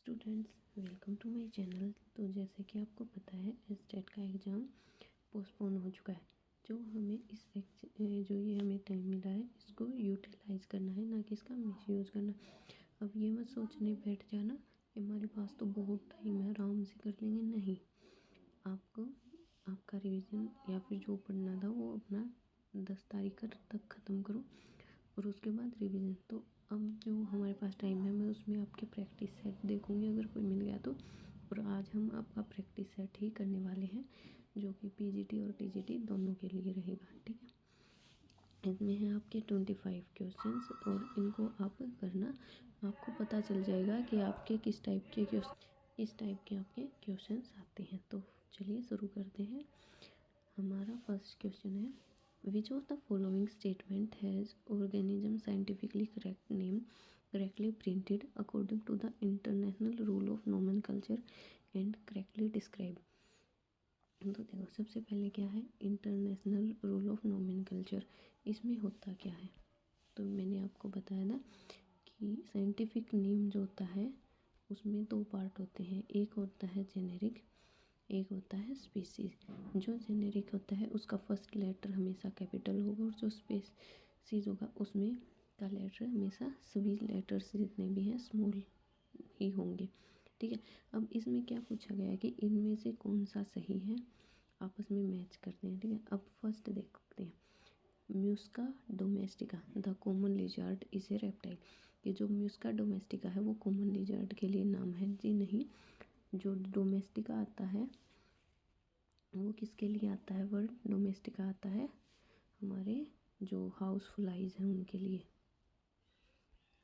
Students, welcome to my channel. तो जैसे कि आपको पता है, स्टेट का एग्ज़ाम पोस्टपोन हो चुका है। जो हमें जो ये हमें टाइम मिला है, इसको यूटिलाइज़ करना है, ना कि इसका मिसयूज़ करना। अब ये मत सोचने बैठ जाना कि हमारे पास तो बहुत टाइम है, आराम से कर लेंगे। नहीं, आपको आपका रिवीजन या फिर जो पढ़ना था वो अपना 10 तारीख तक ख़त्म करो और उसके बाद रिवीजन। तो अब जो हमारे पास टाइम है, मैं उसमें आपके प्रैक्टिस सेट देखूंगी अगर कोई मिल गया तो। और आज हम आपका प्रैक्टिस सेट ही करने वाले हैं, जो कि पीजीटी और टीजीटी दोनों के लिए रहेगा। ठीक है, इसमें है आपके 25 क्वेश्चंस और इनको आप करना। आपको पता चल जाएगा कि आपके किस टाइप के आपके क्वेश्चंस आते हैं। तो चलिए शुरू करते हैं। हमारा फर्स्ट क्वेश्चन है, which of the following statement has organism scientifically correct name correctly printed according to the international rule of nomenclature and correctly described। तो देखो, सबसे पहले क्या है इंटरनेशनल रूल ऑफ नोमेनकल्चर। इसमें होता क्या है, तो मैंने आपको बताया था कि साइंटिफिक नेम जो होता है उसमें दो पार्ट होते हैं। एक होता है जेनेरिक, एक होता है स्पीसीज। जो जेनेरिक होता है उसका फर्स्ट लेटर हमेशा कैपिटल होगा और जो स्पीसीज होगा उसमें का लेटर हमेशा सभी लेटर्स जितने भी हैं स्मॉल ही होंगे। ठीक है, अब इसमें क्या पूछा गया है कि इनमें से कौन सा सही है, आपस में मैच करते हैं। ठीक है, अब फर्स्ट देखते हैं, musca domestica the common lizard is a reptile. ये जो म्यूस्का डोमेस्टिका है वो कॉमन लिजार्ड के लिए नाम है जी नहीं। जो डोमेस्टिका आता है वो किसके लिए आता है, वर्ड डोमेस्टिका आता है हमारे जो हाउस फ्लाइज हैं उनके लिए।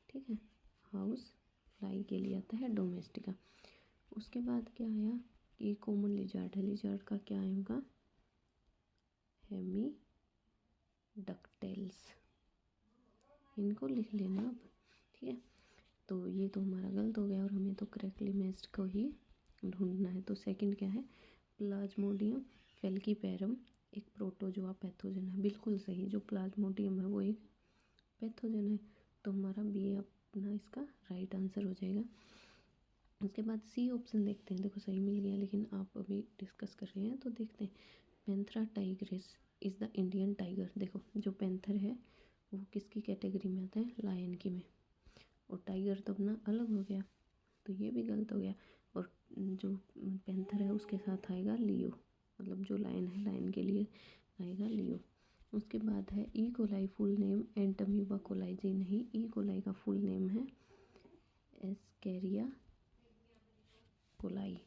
ठीक है, हाउस फ्लाई के लिए आता है डोमेस्टिका। उसके बाद क्या आया कि कॉमन लिजार्ड है, लिजार्ड का क्या आएगा, हेमी डक्टेल्स। इनको लिख लेना अब। ठीक है, तो ये तो हमारा गलत हो गया और हमें तो करेक्टली मैच्ड को ही ढूंढना है। तो सेकंड क्या है, प्लाज्मोडियम फेल्कीपेरम एक प्रोटोजोआ पैथोजन है। बिल्कुल सही, जो प्लाज्मोडियम है वो एक पैथोजन है। तो हमारा बी अपना इसका राइट आंसर हो जाएगा। उसके बाद सी ऑप्शन देखते हैं। देखो सही मिल गया, लेकिन आप अभी डिस्कस कर रहे हैं तो देखते हैं। Panthera tigress is the Indian tiger. देखो, जो पैंथर है वो किसकी कैटेगरी में आता है, लायन की में। और टाइगर तो अपना अलग हो गया, तो ये भी गलत हो गया। और जो पैंथर है उसके साथ आएगा लियो, मतलब जो लायन है लायन के लिए आएगा लियो। उसके बाद है E coli full name Entamoeba coli जी नहीं, ई कोलाई का फुल नेम है एस्केरिया कोलाई।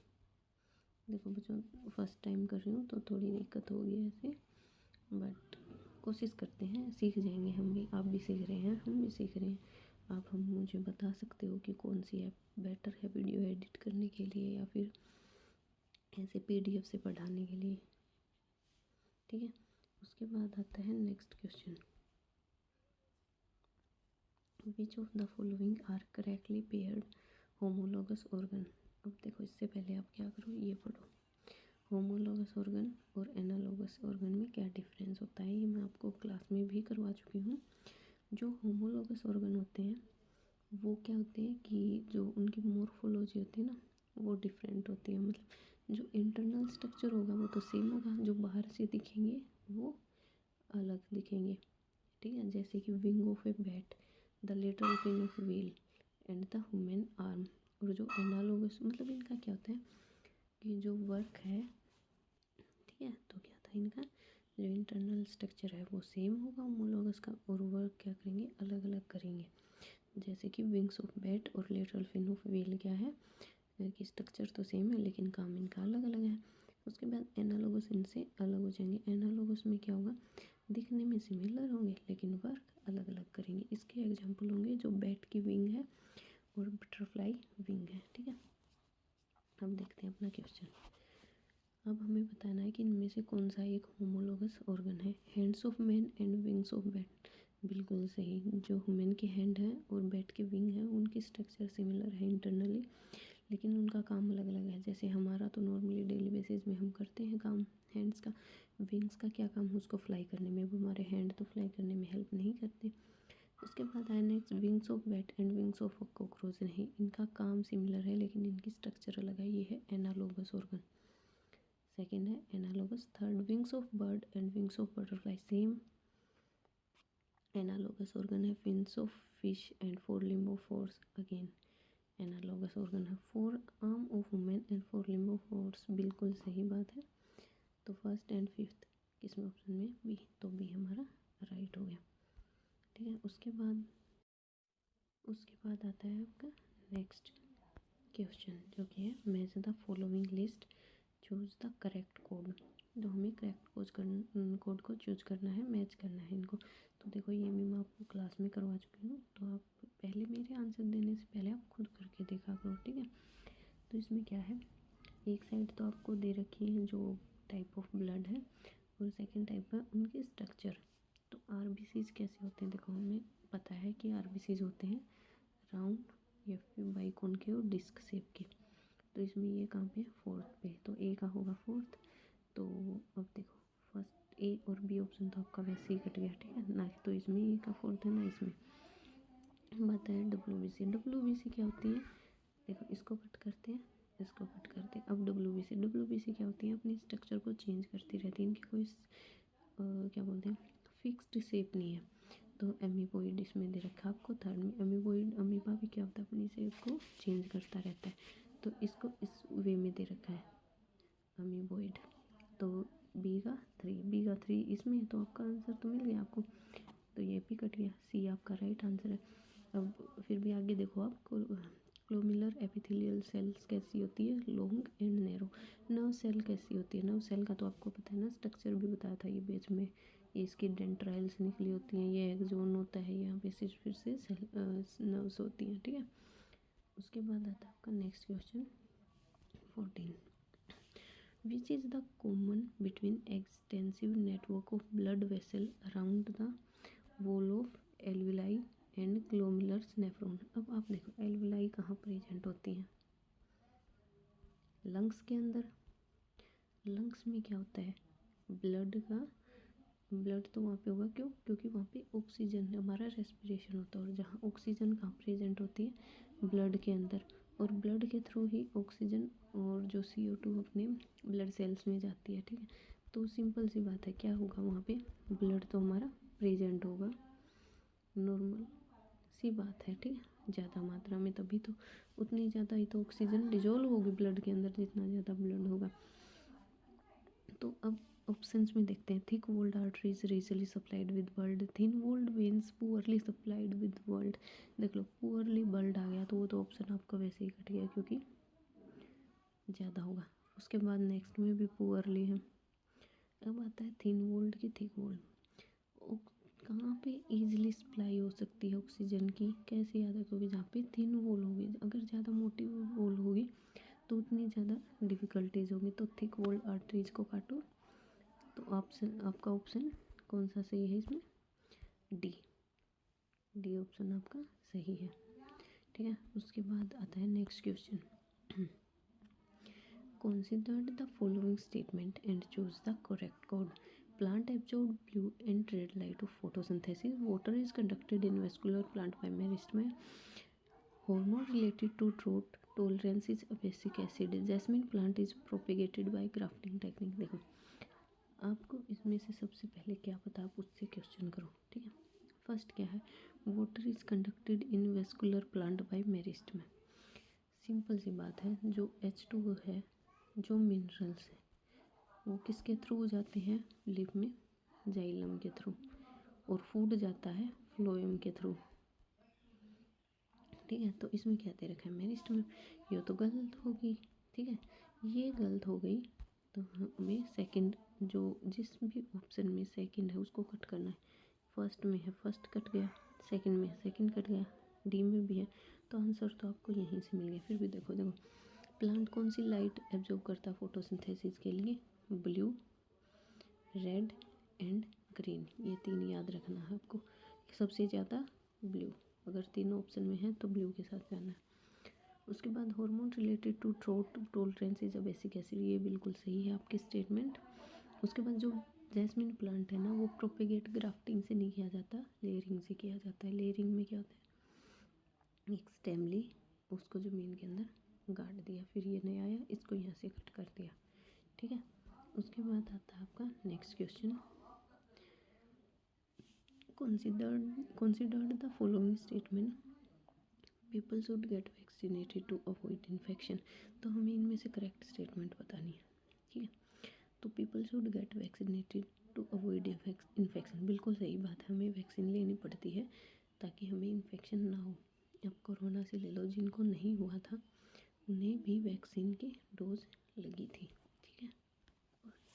देखो बच्चों, फर्स्ट टाइम कर रही हूँ तो थोड़ी दिक्कत होगी ऐसे, बट कोशिश करते हैं, सीख जाएंगे हम भी। आप भी सीख रहे हैं, हम भी सीख रहे हैं। आप हम मुझे बता सकते हो कि कौन सी ऐप बेटर है वीडियो एडिट करने के लिए या फिर ऐसे पीडीएफ से पढ़ाने के लिए। ठीक है, उसके बाद आता है next question, which of the following are correctly paired homologous organ. अब देखो, इससे पहले आप क्या करो, ये पढ़ो होमोलॉगस ऑर्गन और एनालॉगस ऑर्गन में क्या डिफरेंस होता है। ये मैं आपको क्लास में भी करवा चुकी हूँ। जो होमोलॉगस ऑर्गन होते हैं वो क्या होते हैं कि जो उनकी मोर्फोलॉजी होती है ना वो डिफरेंट होती है। मतलब जो इंटरनल स्ट्रक्चर होगा वो तो सेम होगा, जो बाहर से दिखेंगे वो अलग दिखेंगे। ठीक है, जैसे कि wing of a bat, the lateral fin of whale and the human arm. और जो एनालॉगस, मतलब इनका क्या होता है कि जो वर्क है, ठीक है, तो क्या था इनका जो इंटरनल स्ट्रक्चर है वो सेम होगा होमोलॉगस का, और वर्क क्या करेंगे, अलग अलग करेंगे। जैसे कि विंग्स ऑफ बैट और लेटरल फिन ऑफ व्हेल क्या है कि स्ट्रक्चर तो सेम है लेकिन काम इनका अलग अलग है। उसके बाद एनालॉगस इनसे अलग हो जाएंगे। एनालॉगस में क्या होगा, दिखने में सिमिलर होंगे लेकिन वर्क अलग अलग करेंगे। इसके एग्जाम्पल होंगे जो बैट की विंग है और बटरफ्लाई विंग है। ठीक है, अब देखते हैं अपना क्वेश्चन। अब हमें बताना है कि इनमें से कौन सा एक होमोलॉगस ऑर्गन है। Hands of man and wings of bat, बिल्कुल सही। जो ह्यूमन के हैंड है और बैट के विंग है उनकी स्ट्रक्चर सिमिलर है इंटरनली, लेकिन उनका काम अलग अलग है। जैसे हमारा तो नॉर्मली डेली बेसिस में हम करते हैं काम हैंड्स का, विंग्स का क्या काम है उसको फ्लाई करने में, वो हमारे हैंड तो फ्लाई करने में हेल्प नहीं करते। उसके बाद आया next wings of bat and wings of cockroach. नहीं, इनका काम सिमिलर है लेकिन इनकी स्ट्रक्चर अलग है। ये है एनालोगस ऑर्गन। सेकेंड है analogous. Third wings of bird and wings of butterfly, same analogous organ है। Wings of fish and fore limb of horse, again analogous organ है। Forearm of women and fore limb of horse, बिल्कुल सही बात है। तो first and fifth किसमें option में? B, तो बी हमारा राइट हो गया। ठीक है, उसके बाद आता है आपका नेक्स्ट क्वेश्चन, जो कि है match the following list, choose the correct code. तो हमें करेक्ट कोड को चूज करना है, मैच करना है इनको। तो देखो, ये मैं आपको क्लास में करवा चुकी हूँ, तो आप पहले मेरे आंसर देने से पहले आप खुद करके देखा करो, ठीक है। तो इसमें क्या है, एक साइड तो आपको दे रखी है जो टाइप ऑफ ब्लड है, और सेकेंड टाइप है उनके स्ट्रक्चर। तो आरबीसीज कैसे होते हैं? देखो, हमें पता है कि आरबीसीज होते हैं राउंड या फिर बाइकॉनकेव डिस्क शेप के। तो इसमें ये कहाँ पे? फोर्थ पे, तो ए का होगा फोर्थ। तो अब देखो, फर्स्ट ए और बी ऑप्शन तो आपका वैसे ही कट गया, ठीक है ना। तो इसमें ए का फोर्थ है ना, इसमें बात है डब्ल्यू बी सी क्या होती है? देखो, इसको कट करते हैं, इसको कट करते हैं। अब डब्ल्यू बी सी क्या होती है? अपनी स्ट्रक्चर को चेंज करती रहती है, इनकी कोई क्या बोलते हैं, फिक्स्ड शेप नहीं है। तो एमीबॉइड इसमें दे रखा है आपको। थर्ड में एमीबॉइड, अमीबा भी क्या होता है, अपनी शेप को चेंज करता रहता है। तो इसको इस वे में दे रखा है अमीबॉइड। तो बी का थ्री इसमें है, तो आपका आंसर तो मिल गया आपको। तो ये भी कट गया, सी आपका राइट आंसर है। अब फिर भी आगे देखो आप, क्लोमिलर एपिथेलियल सेल्स कैसी होती है? Long and narrow. Nerve cell कैसी होती है? नर्व सेल का तो आपको पता है ना, स्ट्रक्चर भी बताया था ये बेच में। ये इसकी डेंड्राइल्स निकली होती हैं, ये एक्सोन होता है, यहाँ पे फिर से सेल नर्व्स होती हैं, ठीक है। उसके बाद आता है आपका next question 14, which is the common between extensive network of blood vessel around the wall of alveoli and glomerular nephron. अब आप देखो, एल्विलाई कहाँ प्रेजेंट होती हैं? लंग्स के अंदर। लंग्स में क्या होता है? ब्लड तो वहाँ पे होगा, क्यों? क्योंकि वहाँ पे ऑक्सीजन, हमारा रेस्पिरेशन होता है, और जहाँ ऑक्सीजन कहाँ प्रेजेंट होती है? ब्लड के अंदर। और ब्लड के थ्रू ही ऑक्सीजन और जो CO2 अपने ब्लड सेल्स में जाती है, ठीक है। तो सिंपल सी बात है, क्या होगा वहाँ पे? ब्लड तो हमारा प्रेजेंट होगा, नॉर्मल सी बात है, ठीक है। ज़्यादा मात्रा में, तभी तो उतनी ज़्यादा ही तो ऑक्सीजन डिजोल्व होगी ब्लड के अंदर, जितना ज़्यादा ब्लड होगा। तो अब ऑप्शंस में देखते हैं, thick walled arteries richly supplied with blood, thin walled veins poorly supplied with blood. देख लो, पुअरली ब्लड आ गया, तो वो तो ऑप्शन आपका वैसे ही कट गया, क्योंकि ज़्यादा होगा। उसके बाद नेक्स्ट में भी पुअरली है। अब आता है थिन वोल्ड की थिक वोल्ड। कहाँ पे ईजिली सप्लाई हो सकती है ऑक्सीजन की? कैसे याद है? क्योंकि जहाँ पे थिन वॉल होगी, अगर ज़्यादा मोटी वॉल होगी तो उतनी ज़्यादा डिफ़िकल्टीज होगी। तो थिक वॉल आर्टरीज को काटो। तो आपका ऑप्शन कौन सा सही है इसमें? डी ऑप्शन आपका सही है, ठीक है। उसके बाद आता है next question, consider the following statement and choose the correct code. Plant absorb blue and red light of photosynthesis. Water is conducted in vascular plant by meristema. Hormone related to drought tolerance is abscisic acid. Jasmine plant is propagated by grafting technique. देखो, आपको इसमें से सबसे पहले क्या पता, आप उससे क्वेश्चन करो, ठीक है। फर्स्ट क्या है? Water is conducted in vascular plant by meristema. Simple सी बात है, जो H2O है, जो मिनरल्स हैं, वो किसके थ्रू जाते हैं? लिव में जाइलम के थ्रू, और फूड जाता है फ्लोएम के थ्रू, ठीक है। तो इसमें क्या दे रखा है? मेरिस्टेम। ये तो गलत होगी, ठीक है, ये गलत हो गई। तो हमें सेकंड, जो जिस भी ऑप्शन में सेकंड है उसको कट करना है। फर्स्ट में है, फर्स्ट कट गया, सेकंड में है, सेकंड कट गया, डी में भी है, तो आंसर तो आपको यहीं से मिल गया। फिर भी देखो, प्लांट कौन सी लाइट एब्जॉर्ब करता है फोटोसिंथेसिस के लिए? ब्लू, रेड एंड ग्रीन, ये तीन याद रखना है आपको। सबसे ज़्यादा ब्लू, अगर तीनों ऑप्शन में है तो ब्लू के साथ जाना है। उसके बाद hormone related to drought tolerance is a basic acid, ये बिल्कुल सही है आपकी स्टेटमेंट। उसके बाद जो जैस्मिन प्लांट है ना वो प्रोपेगेट ग्राफ्टिंग से नहीं किया जाता, लेयरिंग से किया जाता है। लेयरिंग में क्या होता है, एक स्टेम ली, उसको ज़मीन के अंदर गाड़ दिया, फिर ये नया आया, इसको यहाँ से कट कर दिया, ठीक है। उसके बाद आता है आपका next question, considered the following statement, people should get vaccinated to avoid infection। तो हमें इनमें से करेक्ट स्टेटमेंट बतानी है, ठीक है। तो people should get vaccinated to avoid infection, बिल्कुल सही बात है, हमें वैक्सीन लेनी पड़ती है ताकि हमें इन्फेक्शन ना हो। अब कोरोना से ले लो, जिनको नहीं हुआ था उन्हें भी वैक्सीन की डोज लगी थी, ठीक है।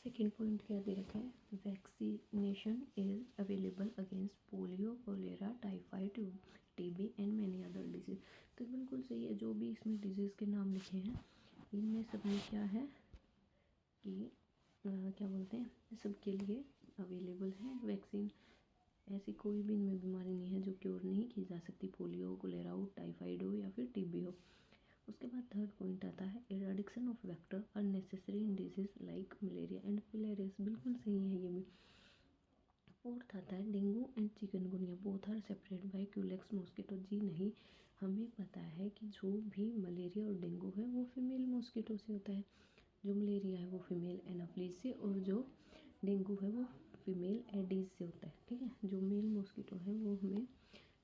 सेकेंड पॉइंट क्या दे रखा है, vaccination is available against polio, cholera, typhoid, TB and many other disease. तो बिल्कुल सही है, जो भी इसमें डिजीज़ के नाम लिखे हैं इनमें सब में क्या है कि क्या बोलते हैं, सबके लिए अवेलेबल है वैक्सीन। ऐसी कोई भी इनमें बीमारी नहीं है जो क्योर नहीं की जा सकती, पोलियो, कोलेरा हो, टाइफाइड हो या फिर टीबी हो। उसके बाद थर्ड पॉइंट आता है, eradication of vector unnecessary in disease like malaria and filariasis, बिल्कुल सही है ये भी। फोर्थ आता है, dengue and chikungunya both are separate by culex mosquito, जी नहीं, हमें पता है कि जो भी मलेरिया और डेंगू है वो फीमेल मॉस्किटो से होता है। जो मलेरिया है वो फीमेल एनाफ्लीज से, और जो डेंगू है वो फीमेल एडीज से होता है, ठीक है। जो मेल मॉस्किटो है वो हमें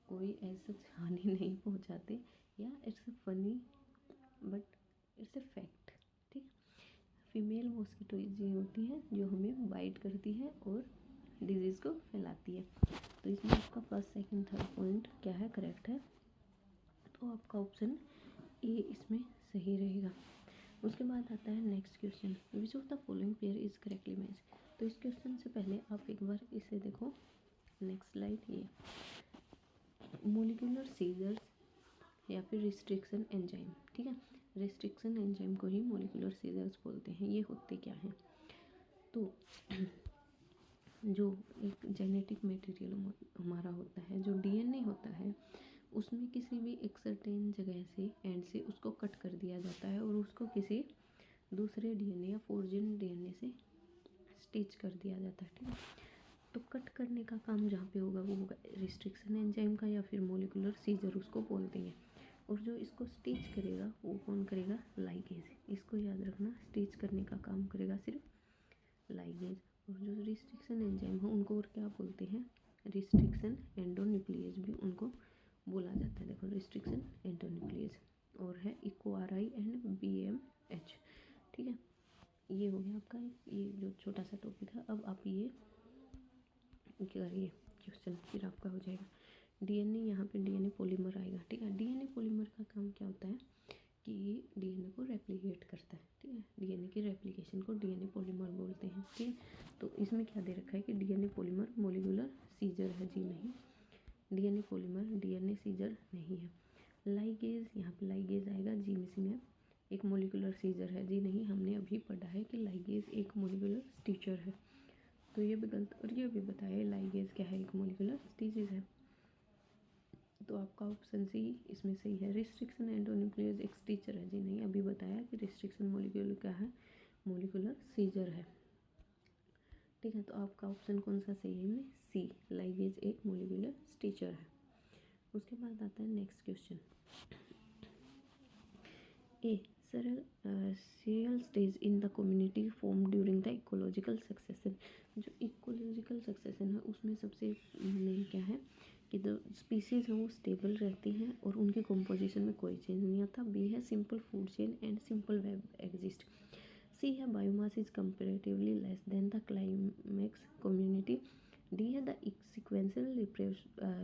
कोई ऐसा हानि नहीं पहुंचाते, या it's funny but it's a fact, ठीक। फीमेल मॉस्किटो ये होती है जो हमें बाइट करती है और डिजीज़ को फैलाती है। तो इसमें आपका फर्स्ट सेकंड थर्ड पॉइंट क्या है, करेक्ट है, तो आपका ऑप्शन ए इसमें सही रहेगा। उसके बाद आता है next question, which of the following pair is correctly match. तो इस क्वेश्चन से पहले आप एक बार इसे देखो, नेक्स्ट स्लाइड, ये मोलिकुलर सीजर्स या फिर रिस्ट्रिक्शन एंजाइम, ठीक है। रिस्ट्रिक्शन एंजाइम को ही मोलिकुलर सीजर्स बोलते हैं। ये होते क्या हैं, तो जो एक जेनेटिक मटेरियल हमारा होता है, जो डीएनए होता है, उसमें किसी भी एक सर्टेन जगह से एंड से उसको कट कर दिया जाता है और उसको किसी दूसरे डीएनए या फोर्जन डीएनए से स्टिच कर दिया जाता है, ठीक है। तो कट करने का काम जहाँ पे होगा वो होगा रिस्ट्रिक्शन एंजाइम का, या फिर मोलिकुलर सीजर उसको बोल देंगे। और जो इसको स्टिच करेगा वो कौन करेगा, लाइगेज। इसको याद रखना, स्टिच करने का काम करेगा सिर्फ लाइगेज। और जो रिस्ट्रिक्शन एंजाइम है उनको और क्या बोलते हैं, रिस्ट्रिक्शन एंडोन्यूक्लियस भी उनको बोला जाता है। देखो, रिस्ट्रिक्शन एंडोन्यूक्लियस और है इक्वाराई एंड BMH, ठीक है। ये हो गया आपका ये जो छोटा सा टॉपिक है। अब आप ये करिए क्वेश्चन, फिर आपका हो जाएगा डीएनए। यहाँ पे डीएनए पॉलीमर आएगा, ठीक है। डीएनए पॉलीमर का काम क्या होता है कि डीएनए को रेप्लिकेट करता है, ठीक है। डीएनए की रेप्लिकेशन को डीएनए पॉलीमर बोलते हैं, ठीक है। तो इसमें क्या दे रखा है कि डीएनए पॉलीमर मोलिकुलर सीजर है, जी नहीं, डीएनए पॉलीमर डीएनए सीजर नहीं है। लाइगेज, यहाँ पे लाइगेज आएगा, जी मिसिंग है। एक मोलिकुलर सीजर है, जी नहीं, हमने अभी पढ़ा है कि लाइगेज एक मोलिकुलर स्टिचर है, तो ये भी गलत। और ये भी बताया लाइगेज क्या है, एक मोलिकुलर स्टीचेज है। तो आपका ऑप्शन सी इसमें सही है। रिस्ट्रिक्शन एंडोन्यूक्लियस एक स्टीचर है, जी नहीं, अभी बताया कि रिस्ट्रिक्शन मोलिक्यूल क्या है, मोलिकुलर सीजर है, ठीक है। तो आपका ऑप्शन कौन सा सही है इनमें, सी, लाइगेज एक मोलिकुलर स्टीचर है। उसके बाद आता है next question, A serial stage in the community form during the ecological succession. जो इकोलॉजिकल सक्सेशन है उसमें सबसे मेन क्या है कि जो स्पीसीज हैं वो स्टेबल रहती हैं और उनके कॉम्पोजिशन में कोई चेंज नहीं आता। बी है simple food chain and simple web exist. C है biomass is comparatively less than the climax community. D है the sequential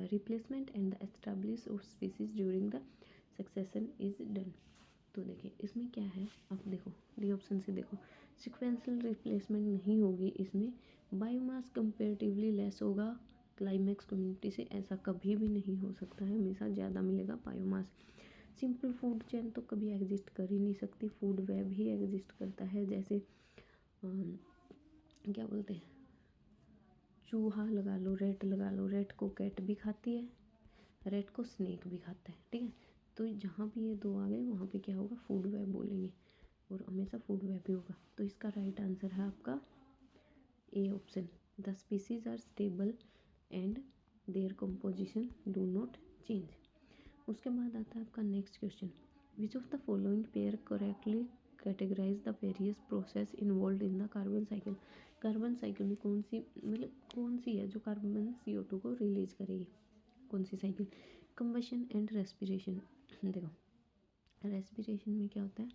replacement and the establish of species during the succession is done. तो देखिए इसमें क्या है, आप देखो डी ऑप्शन से देखो, सिक्वेंशियल रिप्लेसमेंट नहीं होगी इसमें, बायोमास कंपेरेटिवली लेस होगा क्लाइमेक्स कम्युनिटी से, ऐसा कभी भी नहीं हो सकता है, हमेशा ज़्यादा मिलेगा बायोमास। सिंपल फूड चेन तो कभी एग्जिस्ट कर ही नहीं सकती, फूड वेब ही एग्जिस्ट करता है। जैसे क्या बोलते हैं, चूहा लगा लो, रेट लगा लो, रेट को कैट भी खाती है, रेट को स्नेक भी खाता है, ठीक है। तो जहाँ भी ये दो आ गए वहाँ पे क्या होगा, फूड वेब बोलेंगे और हमेशा फूड वेब ही होगा। तो इसका राइट आंसर है आपका A option, the species are stable and their composition do not change. उसके बाद आता है आपका next question, which of the following pair correctly categorize the various process involve in the carbon cycle. Carbon cycle में कौन सी कौन सी है जो कार्बन CO2 को रिलीज करेगी, कौन सी साइकिल? Combustion and respiration. देखो रेस्पिरेशन में क्या होता है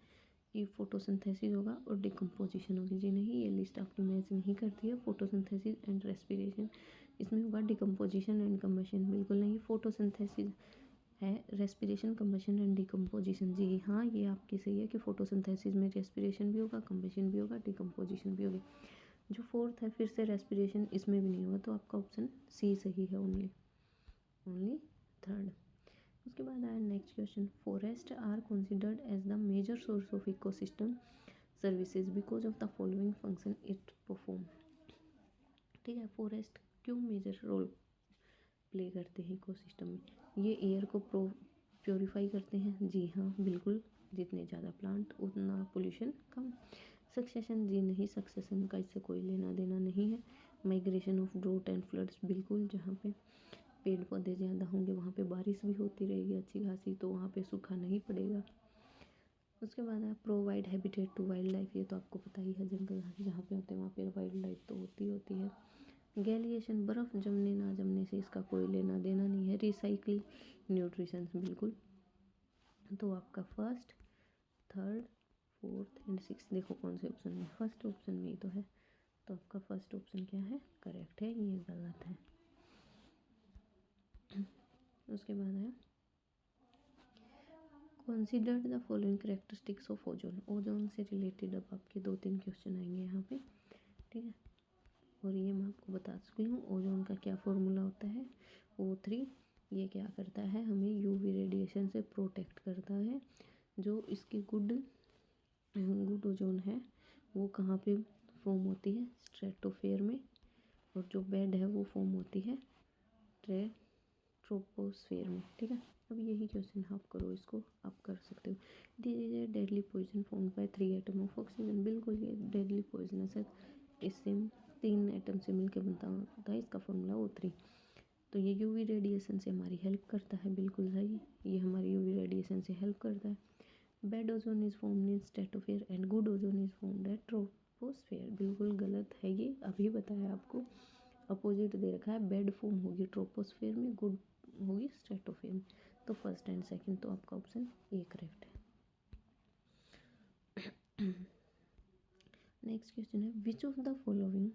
कि फोटोसिंथेसिस होगा और डिकम्पोजिशन होगी। जी नहीं, ये लिस्ट आपकी मैच नहीं करती है। फोटोसिंथेसिस एंड रेस्पिरेशन, इसमें होगा डिकम्पोजिशन एंड कंबशन। बिल्कुल नहीं, फोटोसिंथेसिस है, रेस्पिरेशन, कंबशन एंड डिकम्पोजिशन। जी हाँ, ये आपकी सही है कि फोटोसिंथेसिस में रेस्पिरेशन भी होगा, कंबशन भी होगा, डिकम्पोजिशन भी होगी। जो फोर्थ है फिर से रेस्पिरेशन, इसमें भी नहीं होगा, तो आपका ऑप्शन सी सही है, ओनली थर्ड। उसके बाद आया next question, forest are considered as the major source of ecosystem services because of the following function it perform. ठीक है, फॉरेस्ट क्यों मेजर रोल प्ले करते हैं इकोसिस्टम में? ये एयर को प्योरीफाई करते हैं। जी हाँ बिल्कुल, जितने ज़्यादा प्लांट उतना पोल्यूशन कम। सक्सेशन, जी नहीं, सक्सेशन का इससे कोई लेना देना नहीं है। Migration of draught and floods, बिल्कुल, जहाँ पे पेड़ पौधे ज़्यादा होंगे वहाँ पे बारिश भी होती रहेगी अच्छी खासी, तो वहाँ पे सूखा नहीं पड़ेगा। उसके बाद है provide habitat to wild life, ये तो आपको पता ही है, जंगल जहाँ पे होते हैं वहाँ पे वाइल्ड लाइफ तो होती है। गैलिएशन, बर्फ़ जमने ना जमने से इसका कोई लेना देना नहीं है। रिसाइकलिंग, न्यूट्रिशन, बिल्कुल। तो आपका first, third, fourth and six, देखो कौन से ऑप्शन में, फर्स्ट ऑप्शन में ही तो है, तो आपका फर्स्ट ऑप्शन क्या है, करेक्ट है, ये गलत है। उसके बाद है considered the following characteristics of ozone. Ozone से रिलेटेड अब आपके 2-3 क्वेश्चन आएंगे यहाँ पे, ठीक है। और ये मैं आपको बता चुकी हूँ, ओजोन का क्या फॉर्मूला होता है, O3। ये क्या करता है, हमें UV रेडिएशन से प्रोटेक्ट करता है। जो इसकी गुड ओजोन है वो कहाँ पे फॉर्म होती है, स्ट्रेटोस्फेयर में, और जो बेड है वो फॉर्म होती है ट्रोपोस्फेयर में, ठीक है। अब यही क्वेश्चन आप करो, इसको आप कर सकते हो। This is a deadly poison form by 3 atom of oxygen, बिल्कुल ये डेडली पॉइजनस है, इससे 3 एटम से मिलकर बनता होता है, इसका फॉर्मूला O3। तो ये UV रेडिएशन से हमारी हेल्प करता है, बिल्कुल सही, ये हमारी UV रेडिएशन से हेल्प करता है। Bad ozone is formed in stratosphere and good ozone is formed at troposphere, बिल्कुल गलत है, ये अभी बताया आपको, अपोजिट दे रखा है। बेड फॉर्म होगी ट्रोपोस्फेयर में, गुड होगी स्ट्रेटोस्फेयर में। तो फर्स्ट एंड सेकंड, तो आपका ऑप्शन ए करेक्ट है। नेक्स्ट क्वेश्चन है, विच of the following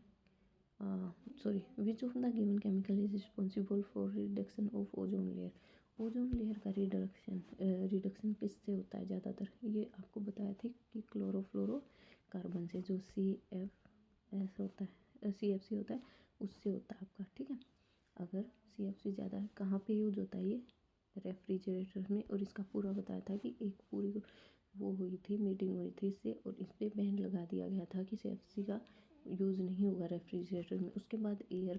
which of the given chemical is responsible for reduction of ozone layer. Ozone layer का रिडक्शन किससे होता है ज़्यादातर, ये आपको बताया था कि क्लोरोफ्लोरोकार्बन से, जो CFS होता है, CFC होता है, उससे होता है आपका, ठीक है। अगर CFC ज़्यादा है, कहाँ पे यूज होता है ये, रेफ्रिजरेटर में। और इसका पूरा बताया था कि एक पूरी वो हुई थी, मीटिंग हुई थी इससे, और इस पर बैन लगा दिया गया था कि CFC का यूज़ नहीं होगा रेफ्रिजरेटर में। उसके बाद एयर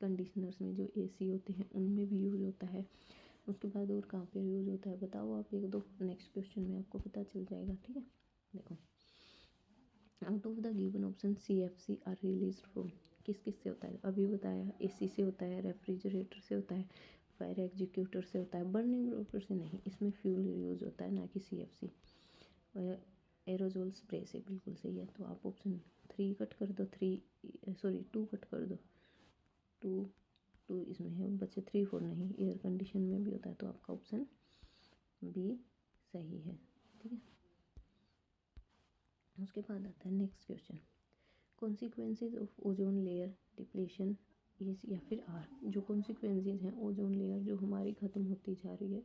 कंडीशनर्स में जो AC होते हैं उनमें भी यूज़ होता है। उसके बाद और कहाँ पे यूज़ होता है बताओ आप, एक दो नेक्स्ट क्वेश्चन में आपको पता चल जाएगा, ठीक है। देखो, out of the given option CFC are release from, किस से होता है, अभी बताया, AC से होता है, रेफ्रिजरेटर से होता है, फायर एग्जीक्यूटर से होता है, बर्निंग रोटर से नहीं, इसमें फ्यूल यूज़ होता है ना कि CFC। एरोजोल स्प्रे से, बिल्कुल सही है। तो आप ऑप्शन 3 कट कर दो, 2 कट कर दो, 2 इसमें है, बचे 3 4 नहीं, एयर कंडीशन में भी होता है, तो आपका ऑप्शन बी सही है, ठीक है। उसके बाद आता है next question, consequences of ozone layer depletion is, या फिर आर, जो कॉन्सिक्वेंसेज हैं ओजोन लेयर जो हमारी ख़त्म होती जा रही है,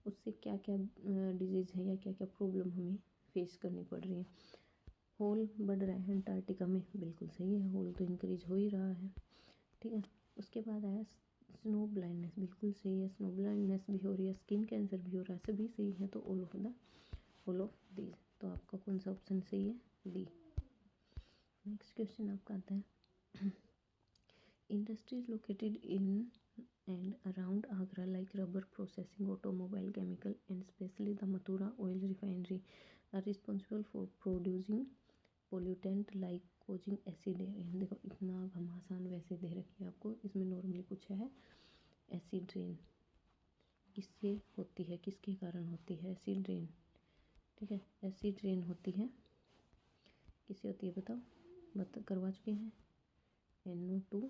उससे क्या क्या डिजीज़ है या क्या क्या प्रॉब्लम हमें फेस करनी पड़ रही है। होल बढ़ रहा है अंटार्कटिका में, बिल्कुल सही है, होल तो इंक्रीज हो ही रहा है, ठीक है। उसके बाद आया स्नो ब्लाइंडनेस, बिल्कुल सही है, स्नो ब्लाइंडनेस भी हो रही है, स्किन कैंसर भी हो रहा है, सभी सही है। तो ऑल ऑफ दीज, तो आपका कौन सा ऑप्शन सही है, डी। नेक्स्ट क्वेश्चन आपका आता है, industries located in and around Agra like rubber processing, automobile, chemical and specially the Mathura oil refinery are responsible for producing pollutant like causing acid rain. देखो इतना घमासान वैसे दे रखी है आपको, इसमें नॉर्मली पूछा है एसिड रेन किससे होती है, किसके कारण होती है एसिड रेन। ठीक है, एसिड रेन होती है किससे होती है बताओ, करवा चुके हैं NO2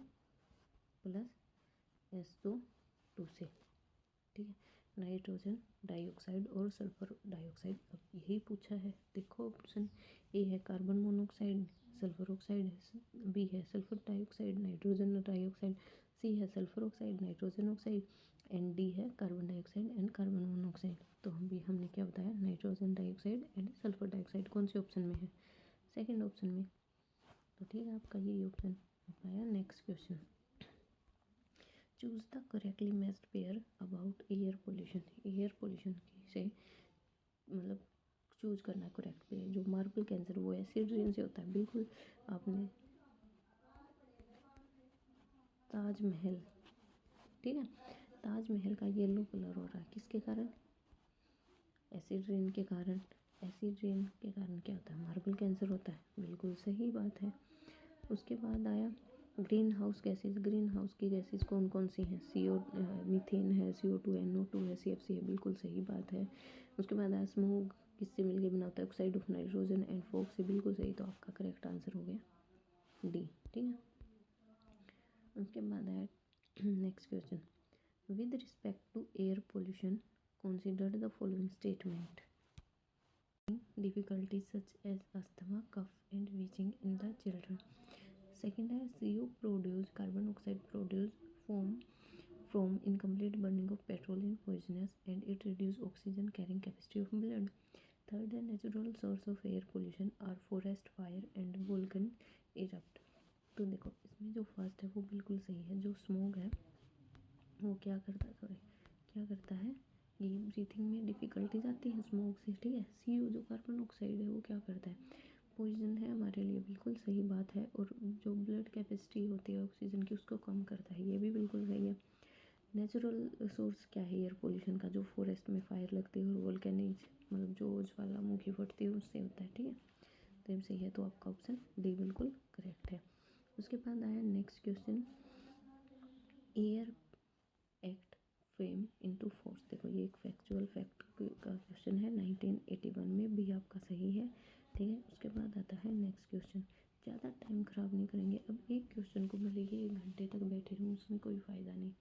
प्लस SO2 से। ठीक है, नाइट्रोजन डाइऑक्साइड और सल्फर डाइऑक्साइड। अब यही पूछा है, देखो ऑप्शन ए है carbon monoxide sulphur oxide, B है sulphur dioxide nitrogen dioxide, C है sulphur oxide nitrogen oxide, and D है carbon dioxide and carbon monoxide. तो हमने क्या बताया, nitrogen dioxide and sulphur dioxide कौन से ऑप्शन में है, सेकेंड ऑप्शन में। तो ठीक है, आपका यही ऑप्शन आया। Next question, choose the correctly matched pair about air pollution. Air pollution से मतलब चूज करना है करेक्ट पेयर। जो मार्बल कैंसर वो एसिड रेन से होता है, बिल्कुल आपने ताजमहल, ठीक है, ताजमहल का येलो कलर हो रहा है किसके कारण, एसिड रेन के कारण। एसिड रेन के कारण क्या होता है, मार्बल कैंसर होता है, बिल्कुल सही बात है। उसके बाद आया green house gases. Green house की गैसेज कौन कौन सी हैं, मीथेन है, CO2 NO2 है, CFC है, बिल्कुल सही बात है। उसके बाद आया स्मोक किससे मिलके बना होता है, oxide of nitrogen and fog से, बिल्कुल सही। तो आपका करेक्ट आंसर हो गया डी। ठीक है, उसके बाद आया next question, with respect to air pollution consider the following statement. Difficulties such as asthma, cough and wheezing in the children. Second है CO produce, carbon oxide produce from incomplete burning of petrol and poisonous and it reduce oxygen carrying capacity of blood. Third है natural source of air pollution are forest fire and volcan erupt. तो देखो इसमें जो first है वो बिल्कुल सही है। जो स्मोक है वो क्या करता है, ये ब्रीथिंग में डिफ़िकल्टीज आती है स्मोक से। ठीक है, CO जो कार्बन ऑक्साइड है वो क्या करता है, पॉइजन है हमारे लिए, बिल्कुल सही बात है। और जो ब्लड कैपेसिटी होती है ऑक्सीजन की उसको कम करता है, ये भी बिल्कुल सही है। नेचुरल सोर्स क्या है एयर पोल्यूशन का, जो फॉरेस्ट में फायर लगती है और वोल्केनिज मतलब जो ज्वालामुखी फटती है उससे होता है। ठीक है, तो ये सही है। तो आपका ऑप्शन डी बिल्कुल करेक्ट है। उसके बाद आया next question, air act fame into force. देखो ये एक फैक्चुअल फैक्ट का क्वेश्चन है 1981 में, भी आपका सही है। ठीक है, उसके बाद आता है नेक्स्ट क्वेश्चन। ज़्यादा टाइम ख़राब नहीं करेंगे, अब एक क्वेश्चन को भले ही 1 घंटे तक बैठे रहूँ उसमें कोई फ़ायदा नहीं।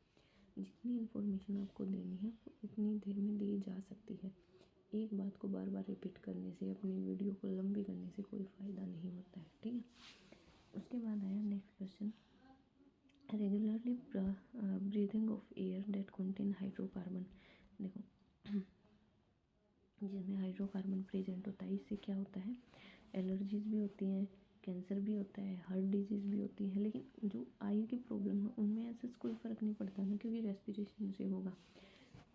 जितनी इन्फॉर्मेशन आपको देनी है वो इतनी देर में दी जा सकती है। एक बात को बार बार रिपीट करने से, अपनी वीडियो को लंबी करने से कोई फ़ायदा नहीं होता है। ठीक है, उसके बाद आया next question, regularly breathing of air that contain hydrocarbon. देखो जिसमें हाइड्रोकार्बन प्रेजेंट होता है, इससे क्या होता है, एलर्जीज भी होती हैं, कैंसर भी होता है, हार्ट डिजीज़ भी होती है। लेकिन जो आई की प्रॉब्लम है उनमें ऐसे कोई फ़र्क नहीं पड़ता ना, क्योंकि रेस्पिरेशन से होगा।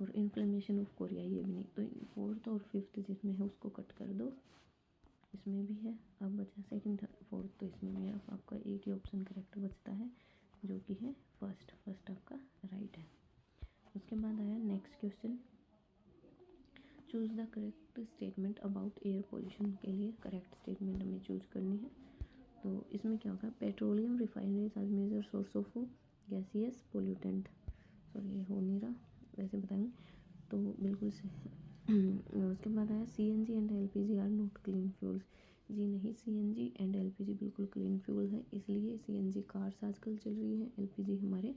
और इन्फ्लेमेशन ऑफ कोरिया ये भी नहीं। तो फोर्थ और फिफ्थ जिसमें है उसको कट कर दो, इसमें भी है। अब बचा सेकंड थर्ड फोर्थ, तो इसमें भी अब आपका एक ही ऑप्शन करेक्ट बचता है जो कि है फर्स्ट आपका राइट है। उसके बाद आया next question, choose the correct statement about air pollution. के लिए करेक्ट स्टेटमेंट हमें चूज करनी है। तो इसमें क्या होगा, petroleum refineries are major source of gaseous pollutant. Sorry ये हो नहीं रहा, वैसे बताएंगे तो बिल्कुल से। उसके बाद आया CNG and LPG are not clean fuels. जी नहीं, CNG एंड LPG बिल्कुल क्लीन फ्यूल है, इसलिए CNG कार्स आजकल चल रही है, LPG हमारे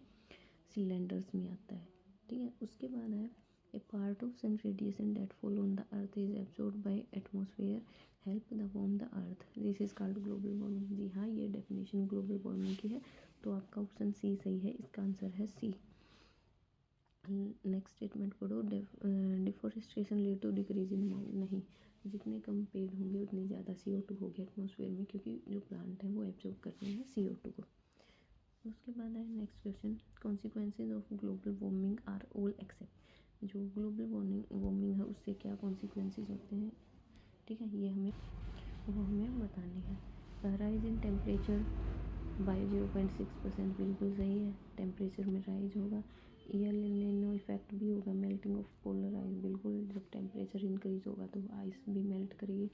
सिलेंडर्स में आता है। ठीक है, उसके बाद है a part of sun radiation that fall on the earth is absorb by atmosphere help the warm the earth, this is called global warming. जी हाँ, ये डेफिनेशन ग्लोबल वार्मिंग की है। तो आपका ऑप्शन सी सही है, इसका आंसर है सी। नेक्स्ट स्टेटमेंट पढ़ो, deforestation lead to decrease in amount. नहीं, जितने कम पेड़ होंगे उतनी ज़्यादा CO2 होगी एटमॉस्फेयर में, क्योंकि जो प्लांट है वो एब्जॉर्ब करते हैं CO2 को। उसके बाद है next question, consequences of global warming are all except. जो ग्लोबल वार्मिंग है उससे क्या कॉन्सिक्वेंसेज होते हैं, ठीक है, ये हमें बतानी है। राइज इन टेम्परेचर बाय 0.6%, बिल्कुल सही है, टेम्परेचर में राइज होगा। ईयर एल इफेक्ट भी होगा, मेल्टिंग ऑफ पोलर आइस, बिल्कुल जब टेम्परेचर इंक्रीज होगा तो आइस भी मेल्ट करेगी।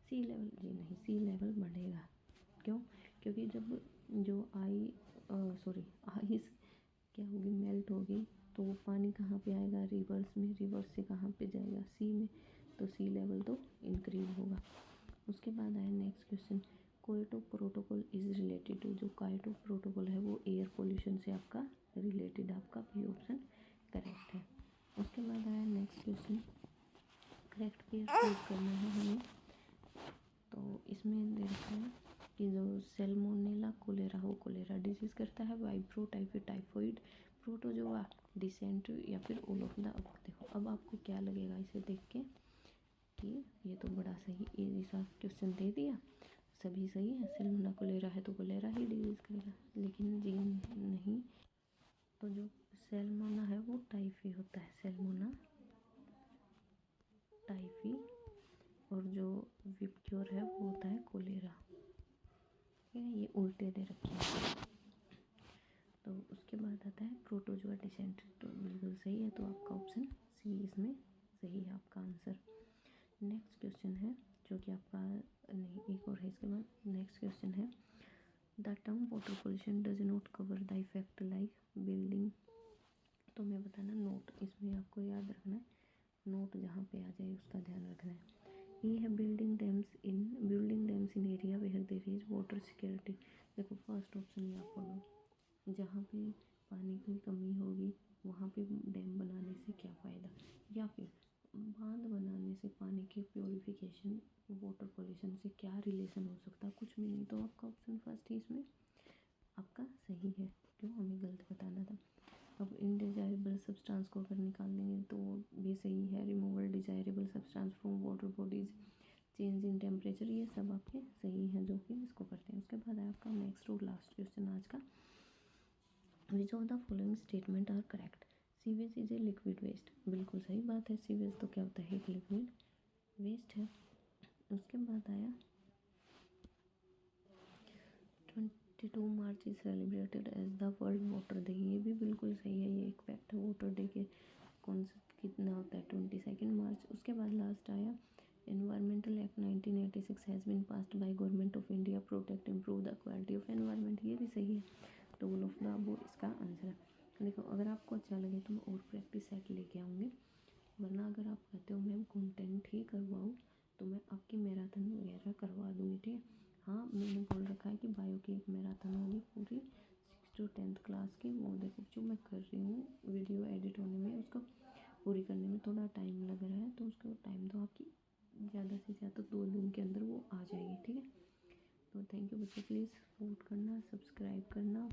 सी लेवल जी नहीं, सी लेवल बढ़ेगा। क्यों? क्योंकि जब जो आइस क्या होगी, मेल्ट होगी, तो वो पानी कहाँ पे आएगा, रिवर्स में, रिवर्स से कहाँ पे जाएगा, सी में, तो सी लेवल तो इंक्रीज होगा। उसके बाद आया next question, Kyoto protocol is related to, जो क्योटो प्रोटोकॉल है वो एयर पोल्यूशन से आपका रिलेटेड, आपका बी ऑप्शन करेक्ट है। उसके बाद आया next question, correct pair choose करना है हमें। तो इसमें दे रखा है कि जो सैल्मोनेला कोलेरा हो, कोलेरा डिजीज़ करता है, vibro typhoid, typhoid, protozoa, dysentery या फिर ऑल ऑफ द अबव। देखो अब आपको क्या लगेगा इसे देख के कि ये तो बड़ा सही इजी सा क्वेश्चन दे दिया, सभी सही है, सैल्मोनेला कोलेरा है तो कोलेरा ही डिजीज़ करेगा, लेकिन जी नहीं। तो जो सैल्मोना है वो टाइफी होता है, सैल्मोना टाइफी, और जो विपक्योर है वो होता है कोलेरा। ठीक है, ये उल्टे दे रखे हैं। तो उसके बाद आता है प्रोटोजोआ डिसेंट्री, तो बिल्कुल सही है, तो आपका ऑप्शन सी इसमें सही है आपका आंसर। नेक्स्ट क्वेश्चन है जो कि आपका नहीं, एक और है इसके बाद। नेक्स्ट क्वेश्चन है, the term water pollution does not cover the effect like building. तो मैं बताना नोट, इसमें आपको याद रखना है, नोट जहाँ पे आ जाए उसका ध्यान रखना है। ये है building dams in area where there is water security. देखो फर्स्ट ऑप्शन ये आप पढ़ो, जहाँ पे पानी की कमी होगी वहाँ पे डैम बनाने से क्या फ़ायदा, या फिर बांध बनाने से पानी की प्योरीफिकेशन वाटर पोल्यूशन से क्या रिलेशन हो सकता है, कुछ भी नहीं। तो आपका ऑप्शन फर्स्ट ही इसमें आपका सही है, क्यों हमें गलत बताना था। अब इनडिजायरेबल सब्सटेंस को अगर निकाल देंगे तो भी सही है, removal desirable substance from water bodies, change in temperature, ये सब आपके सही हैं जो कि इसको करते हैं। उसके बाद है आपका नेक्स्ट और लास्ट क्वेश्चन आज का, which of the following statement are correct, sewage is a liquid waste. बिल्कुल सही बात है, सीवेज तो क्या होता है, एक लिक्विड वेस्ट है। उसके बाद आया 22 March is celebrated as the world water day, ये भी बिल्कुल सही है, ये एक फैक्ट है। वाटर डे के कौन सा कितना होता है, 22 मार्च। उसके बाद लास्ट आया environmental act 1986 has been passed by government of India, protect improve the quality of environment, ये भी सही है। तो ऑल ऑफ द अबव इसका आंसर है। देखो अगर आपको अच्छा लगे तो मैं और प्रैक्टिस सेट लेके आऊँगी, वरना अगर आप कहते हो मैम कंटेंट ही करवाऊँ तो मैं आपकी मैराथन वगैरह करवा दूँगी, ठीक है। हाँ मैंने बोल रखा है कि बायो की एक मैराथन होगी पूरी 6 to 10th क्लास की, वो देखो जो मैं कर रही हूँ, वीडियो एडिट होने में, उसको पूरी करने में थोड़ा टाइम लग रहा है, तो उसको टाइम तो आपकी ज़्यादा से ज़्यादा 2 दिन के अंदर वो आ जाएगी, ठीक है। तो थैंक यू बच्चों, प्लीज़ सपोर्ट करना, सब्सक्राइब करना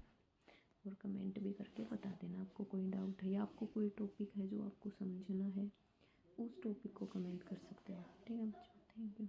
और कमेंट भी करके बता देना आपको कोई डाउट है या आपको कोई टॉपिक है जो आपको समझना है, उस टॉपिक को कमेंट कर सकते हैं, ठीक है बच्चों, थैंक यू।